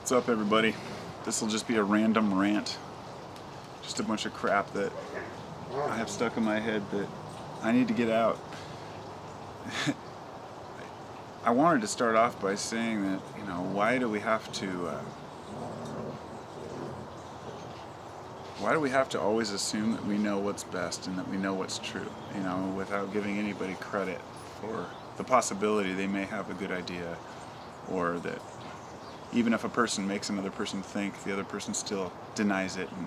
What's up, everybody? This will just be a random rant. Just a bunch of crap that I have stuck in my head that I need to get out. I wanted to start off by saying that, why do we have to always assume that we know what's best and that we know what's true, without giving anybody credit for the possibility they may have a good idea, or that even if a person makes another person think, the other person still denies it, and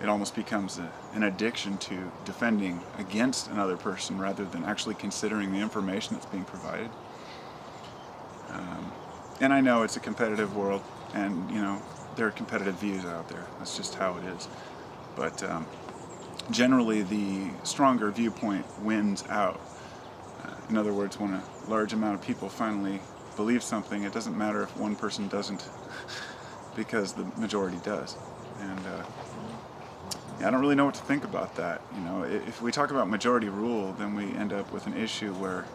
it almost becomes an addiction to defending against another person rather than actually considering the information that's being provided. And I know it's a competitive world, and there are competitive views out there. That's just how it is. But generally, the stronger viewpoint wins out. In other words, when a large amount of people finally believe something, it doesn't matter if one person doesn't, because the majority does. And I don't really know what to think about that. If we talk about majority rule, then we end up with an issue where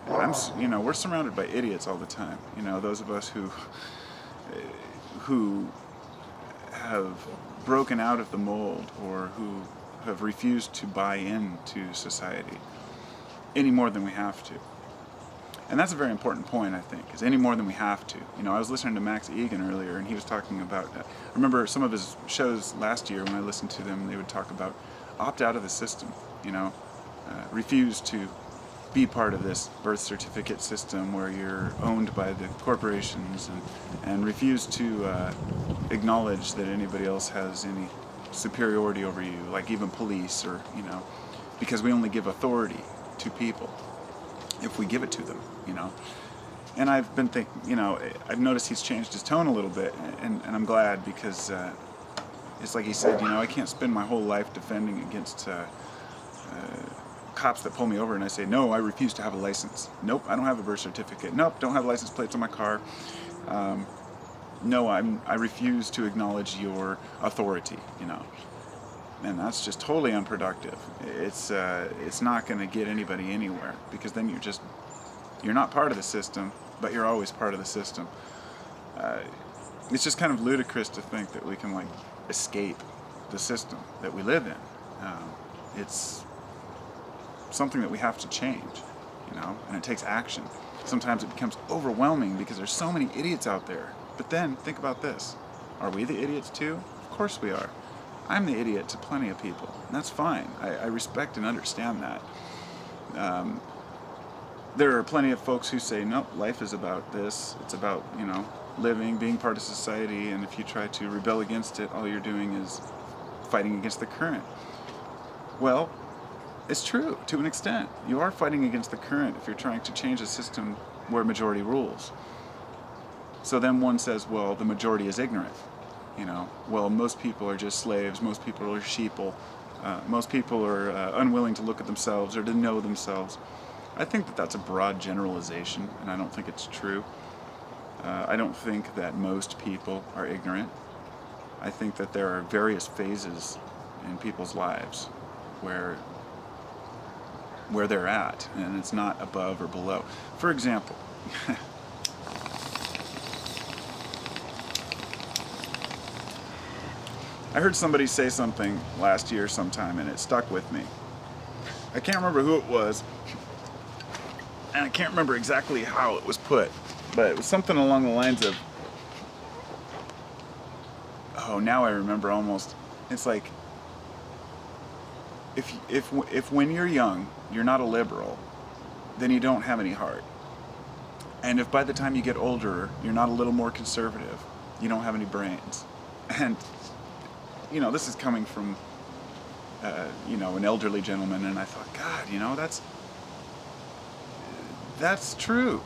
we're surrounded by idiots all the time. Those of us who have broken out of the mold, or who have refused to buy into society any more than we have to. And that's a very important point, I think, is any more than we have to. I was listening to Max Egan earlier, and he was talking about, I remember some of his shows last year when I listened to them, they would talk about opt out of the system, refuse to be part of this birth certificate system where you're owned by the corporations, and refuse to acknowledge that anybody else has any superiority over you, like even police, or, because we only give authority to people if we give it to them, And I've been thinking, I've noticed he's changed his tone a little bit, and I'm glad, because it's like he said, I can't spend my whole life defending against cops that pull me over and I say, no, I refuse to have a license. Nope, I don't have a birth certificate. Nope, don't have license plates on my car. No, I refuse to acknowledge your authority, And that's just totally unproductive. It's not going to get anybody anywhere, because then you're not part of the system, but you're always part of the system. It's just kind of ludicrous to think that we can escape the system that we live in. It's something that we have to change, and it takes action. Sometimes it becomes overwhelming because there's so many idiots out there. But then think about this: are we the idiots too? Of course we are. I'm the idiot to plenty of people, and that's fine. I respect and understand that. There are plenty of folks who say, no, life is about this. It's about, living, being part of society, and if you try to rebel against it, all you're doing is fighting against the current. Well, it's true, to an extent. You are fighting against the current if you're trying to change a system where majority rules. So then one says, well, the majority is ignorant. Well, most people are just slaves, most people are sheeple, most people are unwilling to look at themselves or to know themselves. I think that that's a broad generalization, and I don't think it's true. I don't think that most people are ignorant. I think that there are various phases in people's lives where they're at, and it's not above or below. For example, I heard somebody say something last year sometime, and it stuck with me. I can't remember who it was, and I can't remember exactly how it was put, but it was something along the lines of, oh, now I remember almost. It's like, if when you're young, you're not a liberal, then you don't have any heart. And if by the time you get older, you're not a little more conservative, you don't have any brains. And this is coming from, an elderly gentleman, and I thought, God, that's true.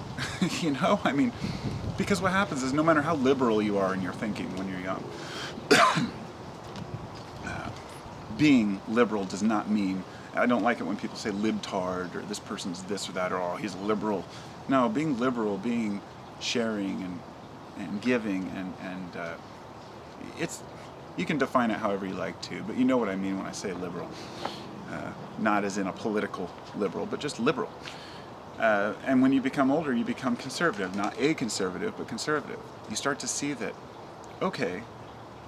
Because what happens is, no matter how liberal you are in your thinking when you're young, being liberal does not mean, I don't like it when people say libtard, or this person's this or that, or, oh, he's a liberal. No, being liberal, being sharing and giving, and it's, you can define it however you like to, but you know what I mean when I say liberal. Not as in a political liberal, but just liberal. And when you become older, you become conservative. Not a conservative, but conservative. You start to see that, okay,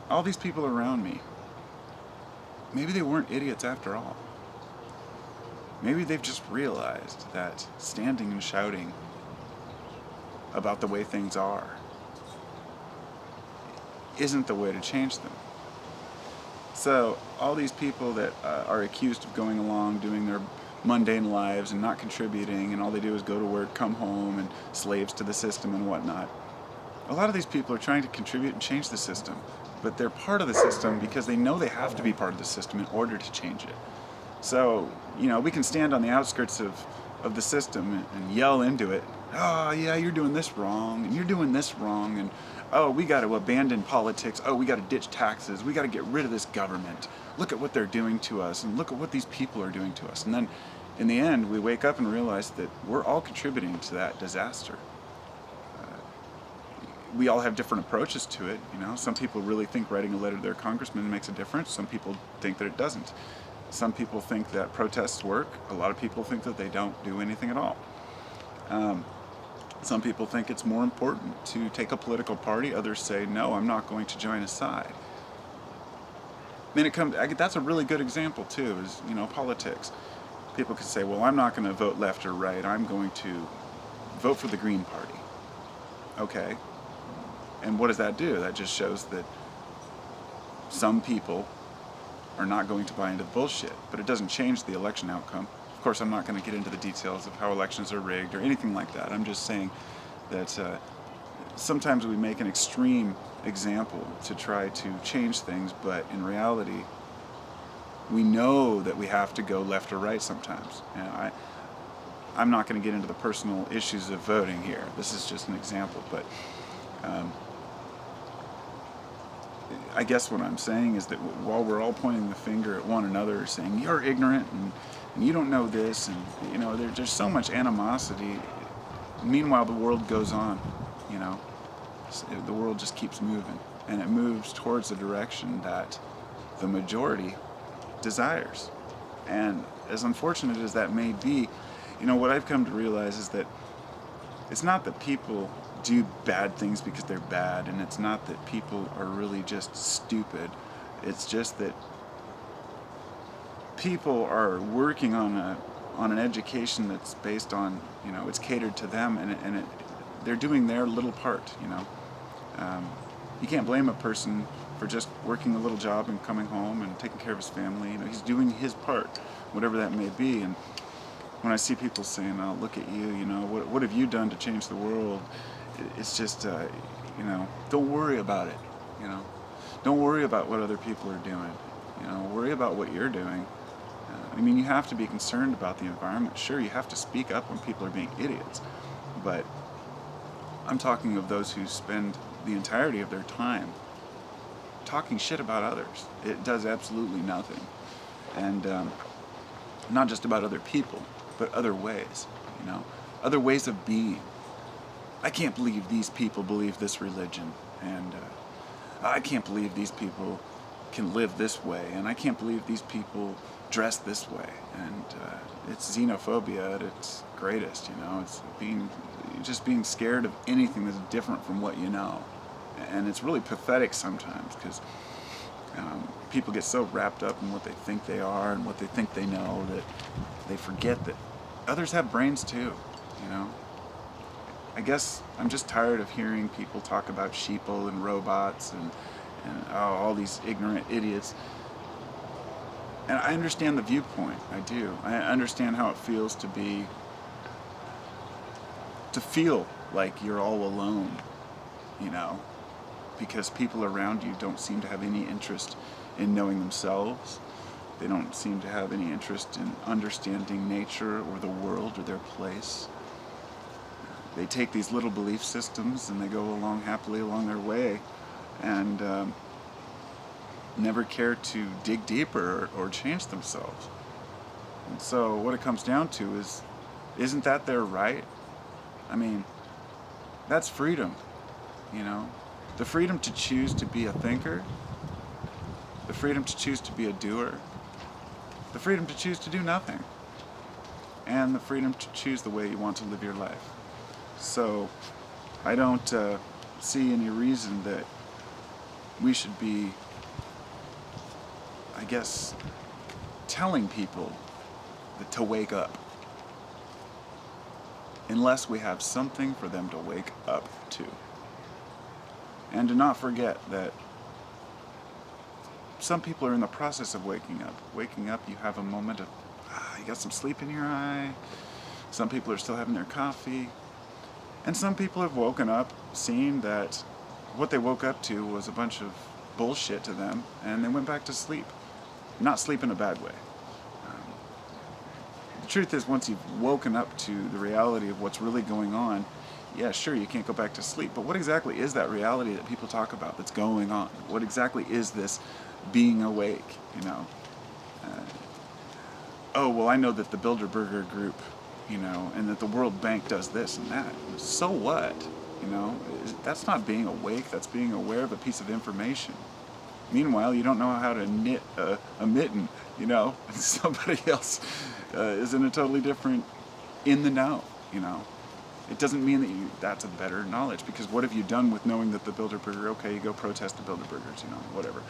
all these people around me, maybe they weren't idiots after all. Maybe they've just realized that standing and shouting about the way things are isn't the way to change them. So all these people that are accused of going along, doing their mundane lives and not contributing, and all they do is go to work, come home, and slaves to the system and whatnot. A lot of these people are trying to contribute and change the system, but they're part of the system because they know they have to be part of the system in order to change it. So, we can stand on the outskirts of the system and yell into it, oh yeah, you're doing this wrong, and you're doing this wrong, and oh, we got to abandon politics, oh, we got to ditch taxes, we got to get rid of this government, look at what they're doing to us, and look at what these people are doing to us. And then, in the end, we wake up and realize that we're all contributing to that disaster. We all have different approaches to it, Some people really think writing a letter to their congressman makes a difference, some people think that it doesn't. Some people think that protests work, a lot of people think that they don't do anything at all. Some people think it's more important to take a political party. Others say, no, I'm not going to join a side. That's a really good example too, is, politics. People can say, well, I'm not going to vote left or right. I'm going to vote for the Green Party. Okay. And what does that do? That just shows that some people are not going to buy into the bullshit, but it doesn't change the election outcome. Of course, I'm not going to get into the details of how elections are rigged or anything like that. I'm just saying that sometimes we make an extreme example to try to change things, but in reality, we know that we have to go left or right sometimes. And I'm not going to get into the personal issues of voting here. This is just an example, but I guess what I'm saying is that while we're all pointing the finger at one another, saying you're ignorant and you don't know this, and there's so much animosity. Meanwhile, the world goes on. The world just keeps moving, and it moves towards the direction that the majority desires. And as unfortunate as that may be, what I've come to realize is that it's not that people do bad things because they're bad, and it's not that people are really just stupid. It's just that people are working on an education that's based on, it's catered to them, and they're doing their little part. You can't blame a person for just working a little job and coming home and taking care of his family. He's doing his part, whatever that may be. And when I see people saying, "Oh, look at you," what have you done to change the world? It's just, don't worry about it. Don't worry about what other people are doing. Worry about what you're doing. You have to be concerned about the environment. Sure, you have to speak up when people are being idiots. But I'm talking of those who spend the entirety of their time talking shit about others. It does absolutely nothing. And not just about other people, but other ways, other ways of being. I can't believe these people believe this religion, and I can't believe these people can live this way, and I can't believe these people dress this way. And it's xenophobia at its greatest. It's being scared of anything that's different from what you know. And it's really pathetic sometimes, because people get so wrapped up in what they think they are and what they think they know that they forget that others have brains too. I guess I'm just tired of hearing people talk about sheeple and robots and all these ignorant idiots. And I understand the viewpoint. I do. I understand how it feels to feel like you're all alone, because people around you don't seem to have any interest in knowing themselves. They don't seem to have any interest in understanding nature or the world or their place. They take these little belief systems and they go along happily along their way, and never care to dig deeper or change themselves. And so what it comes down to is, isn't that their right? That's freedom, the freedom to choose to be a thinker, the freedom to choose to be a doer, the freedom to choose to do nothing. and the freedom to choose the way you want to live your life. So I don't see any reason that we should be, I guess, telling people that to wake up, unless we have something for them to wake up to. And do not forget that some people are in the process of waking up. Waking up, you have a moment of, you got some sleep in your eye. Some people are still having their coffee. And some people have woken up seeing that what they woke up to was a bunch of bullshit to them, and they went back to sleep. Not sleep in a bad way. The truth is, once you've woken up to the reality of what's really going on, yeah, sure, you can't go back to sleep. But what exactly is that reality that people talk about that's going on? What exactly is this being awake, you know? Oh, well, I know that the Bilderberger group, you know, and that the World Bank does this and that. So what? You know, that's not being awake, that's being aware of a piece of information. Meanwhile, you don't know how to knit a mitten, you know, and somebody else is in a totally different, in the know, you know. It doesn't mean that that's a better knowledge, because what have you done with knowing that the Bilderberger, okay, you go protest the Bilderbergers, you know, whatever.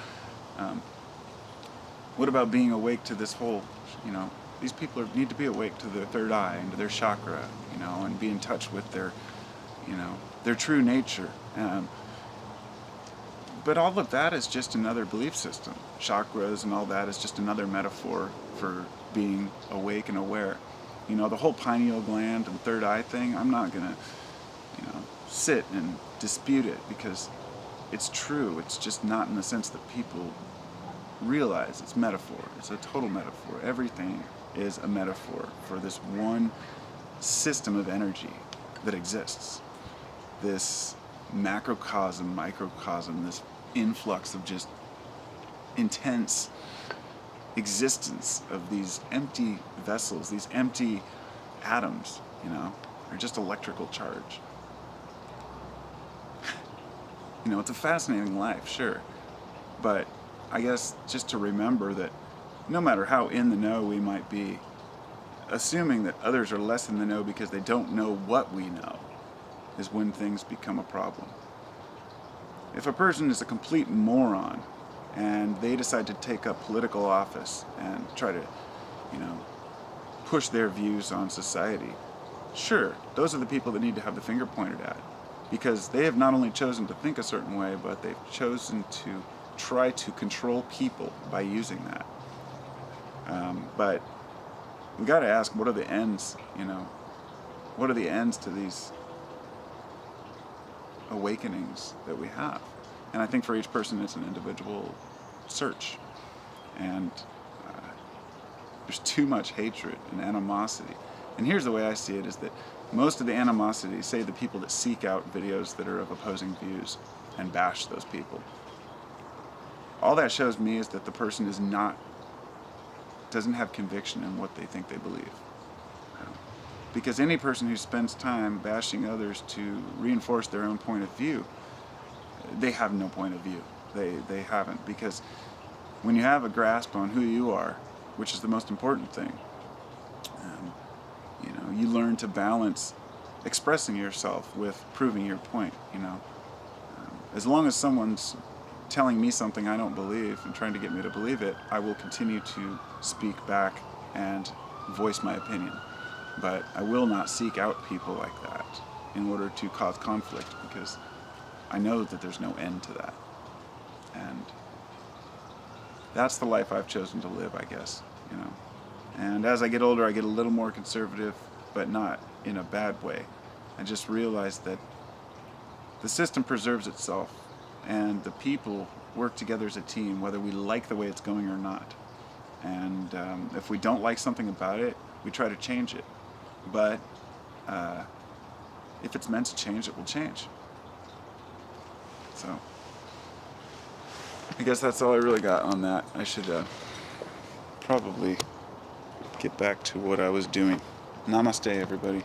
What about being awake to this whole, you know, these people need to be awake to their third eye and to their chakra, you know, and be in touch with their, you know, their true nature. But all of that is just another belief system. Chakras and all that is just another metaphor for being awake and aware. You know, the whole pineal gland and third eye thing, I'm not going to, you know, sit and dispute it, because it's true. It's just not in the sense that people realize. It's metaphor. It's a total metaphor. Everything is a metaphor for this one system of energy that exists. This macrocosm, microcosm, this influx of just intense existence of these empty vessels, these empty atoms, you know, are just electrical charge. You know, it's a fascinating life, sure, but I guess just to remember that no matter how in the know we might be, assuming that others are less in the know because they don't know what we know is when things become a problem. If a person is a complete moron and they decide to take up political office and try to, you know, push their views on society, sure, those are the people that need to have the finger pointed at, because they have not only chosen to think a certain way, but they've chosen to try to control people by using that. But we got to ask, what are the ends, you know? What are the ends to these awakenings that we have? And I think for each person it's an individual search. And there's too much hatred and animosity. And here's the way I see it, is that most of the animosity, say the people that seek out videos that are of opposing views and bash those people, all that shows me is that the person doesn't have conviction in what they think they believe. Because any person who spends time bashing others to reinforce their own point of view, they have no point of view. They haven't. Because when you have a grasp on who you are, which is the most important thing, you know, you learn to balance expressing yourself with proving your point, you know. As long as someone's telling me something I don't believe and trying to get me to believe it, I will continue to speak back and voice my opinion. But I will not seek out people like that in order to cause conflict, because I know that there's no end to that. And that's the life I've chosen to live, I guess, you know. And as I get older, I get a little more conservative, but not in a bad way. I just realize that the system preserves itself, and the people work together as a team, whether we like the way it's going or not. And if we don't like something about it, we try to change it. But if it's meant to change, it will change. So I guess that's all I really got on that. I should probably get back to what I was doing. Namaste, everybody.